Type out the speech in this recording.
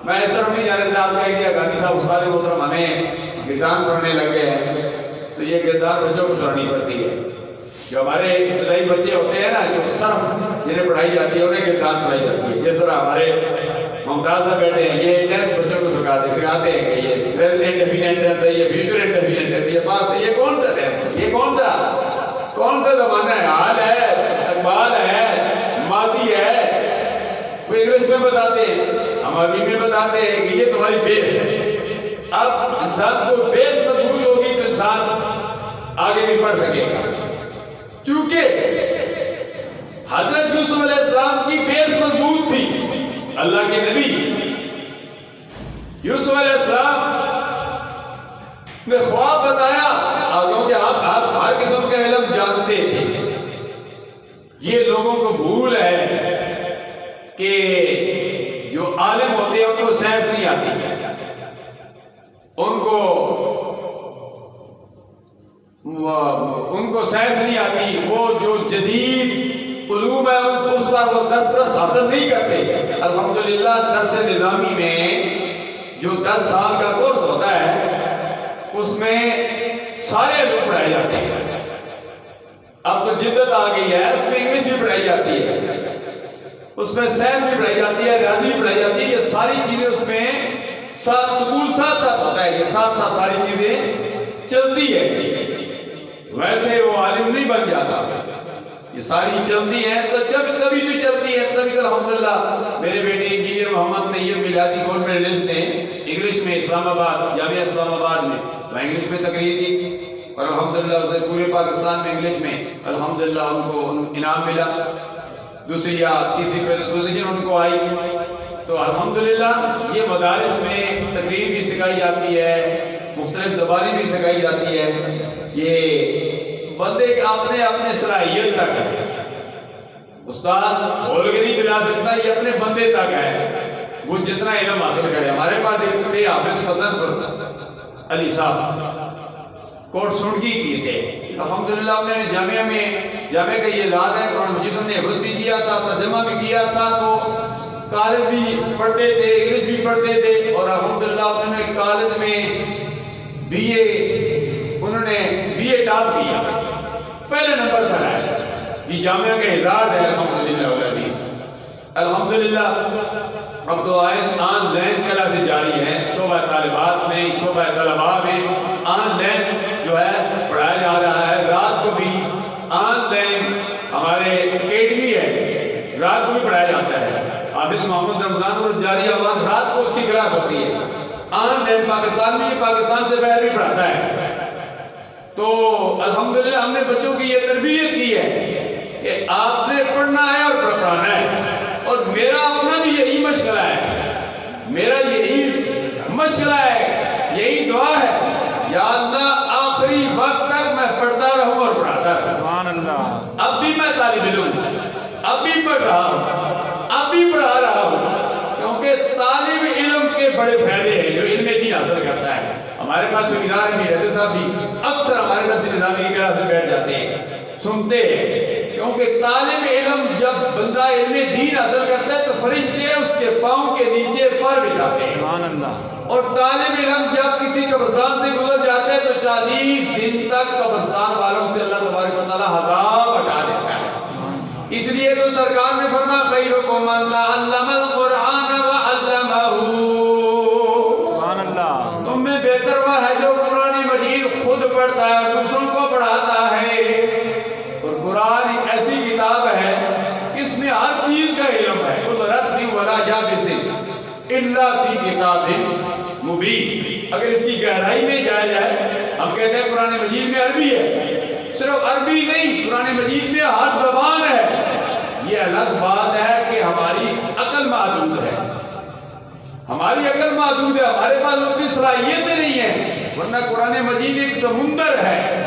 میں ایسا نہیں جانے تھا آپ کہہ دیا گاندھی صاحب استاد محترم ہمیں گردان سننے لگ گئے ہیں تو یہ گردان بچوں کو سننی پڑتی ہے. جو ہمارے ابتدائی بچے ہوتے ہیں نا جو صرف جنہیں پڑھائی جاتی ہے انہیں گردان سنائی جاتی ہے. جس طرح ہمارے ممتاز صاحب بیٹھے ہیں یہ ٹینس بچوں کو سکھاتے ہیں کہ یہ پریزنٹ ڈیفینٹ ٹینس ہے یہ فیوچر انڈیفینٹ ٹینس یہ پاسٹ ہے یہ کون سا ٹینس ہے یہ کون سا زمانہ ہے حال ہے استقبال ہے ماضی ہے. وہ انگلش میں بتاتے ہیں ہم عربی میں بتاتے ہیں کہ یہ تمہاری بیس ہے. اب انسان کو بیس مضبوط ہوگی تو انسان آگے بھی بڑھ سکے گا. چونکہ حضرت یوسف علیہ السلام کی بیس مضبوط تھی. اللہ کے نبی یوسف علیہ السلام نے خواب بتایا کیونکہ آپ ہر قسم کا علم جانتے تھے. یہ لوگوں کو بھول ہے کہ جو عالم ہوتے ہیں ان کو سائنس نہیں آتی ان کو سائنس نہیں آتی. وہ جو جدید علوم ہے اس پر وہ دسترس حاصل نہیں کرتے. الحمدللہ درس نظامی میں جو 10 سال کا کورس ہوتا ہے اس میں سارے علوم پڑھائے جاتے ہیں. اب تو جدت آ گئی ہے اس میں انگلش بھی پڑھائی جاتی ہے اس میں سائنس بھی پڑھائی جاتی ہے ریاضی بھی پڑھائی جاتی ہے. یہ ساری چیزیں اس میں سکول ساتھ ہوتا ہے یہ ساتھ ساری چیزیں چلتی ہے. ویسے وہ عالم نہیں بن جاتا یہ ساری چلتی ہیں تو تبھی تو چلتی ہے. تبھی تو الحمدللہ میرے بیٹے انجینئر محمد طیب میلادی گولڈ میڈلسٹ نے انگلش میں اسلام آباد جامعہ اسلام آباد میں وہ انگلش میں تقریر کی اور الحمدللہ اسے پورے پاکستان میں انگلش میں الحمدللہ ان کو انعام ملا. دوسری یا تیسری پوزیشن ان کو آئی. تو الحمدللہ یہ مدارس میں تقریر بھی سکھائی جاتی ہے مختلف زبانیں بھی سکھائی جاتی ہے. یہ بندے کے اپنے صلاحیت تک ہے. استاد بول کے نہیں پلا سکتا یہ اپنے بندے تک ہے وہ جتنا علم حاصل کرے. ہمارے پاس ایک تھے حافظ فضل علی صاحب کوٹ سنڈی کی تھے. الحمدللہ انہوں نے جامعہ کا یہ اعزاز ہے قرآن مجید نے حفظ بھی کیا ساتھ ترجمہ بھی کیا ساتھ وہ کالج بھی پڑھتے تھے انگلش بھی پڑھتے تھے اور الحمدللہ انہوں نے کالج میں بی اے ٹاپ کیا پہلے نمبر پر آئے. یہ جامعہ کا اعزاز ہے الحمدللہ. اب تو آن لائن کلاسیں جاری ہیں شعبہ طالبات میں شعبہ طلباء میں آن لائن جو ہے پڑھایا جا رہا ہے. رات کو بھی آن لائن ہمارے اکیڈمی ہے رات کو بھی پڑھایا جاتا ہے. حافظ محمد رمضان اور جاری آواز رات کو اس کی کلاس ہوتی ہے آن لائن. پاکستان میں پاکستان سے باہر بھی پڑھاتا ہے. تو الحمدللہ ہم نے بچوں کی یہ تربیت کی ہے کہ آپ نے پڑھنا ہے اور پڑھانا ہے. اور میرا اپنا بھی یہی مشغلہ ہے یہی دعا ہے یا اللہ آخری وقت تک میں پڑھتا رہوں اور پڑھاتا رہوں. سبحان اللہ. اب بھی میں طالب علم اب بھی پڑھ رہا ہوں اب بھی پڑھا رہا ہوں کیونکہ طالب علم کے بڑے فائدے ہیں جو علم دین حاصل کرتا ہے. ہمارے پاس سیمینار میں رہتے صاحب بھی اکثر ہمارے درس نظامی کی کلاس میں بیٹھ جاتے ہیں سنتے ہیں کیونکہ طالب علم جب بندہ علم دین حاصل کرتا ہے تو فرشتے اس کے پاؤں کے نیچے پر بچھاتے ہیں. سبحان اللہ. اور طالب علم جب کسی قبرستان سے گزر جاتے ہیں تو 40 دن تک قبرستان والوں سے اللہ تبارک و تعالی عذاب ہٹا دیتا ہے. اس لیے تو سرکار نے فرمایا خیرکم من تعلم القرآن وعلمہ. سبحان اللہ. تم میں بہتر وہ ہے جو قرآن مجید خود پڑھتا ہے دوسروں کو پڑھاتا ہے. اور قرآن ایک ایسی کتاب ہے اس میں ہر چیز کا علم ہے. قل ربی ولا یابس الا فی کتاب مبین. اگر اس کی گہرائی میں جایا جائے ہم کہتے ہیں قرآن مجید میں عربی ہے صرف عربی نہیں قرآن مجید میں ہر زبان ہے. یہ الگ بات ہے کہ ہماری عقل محدود ہے ہمارے پاس اتنی صلاحیتیں نہیں ہیں ورنہ قرآن مجید ایک سمندر ہے.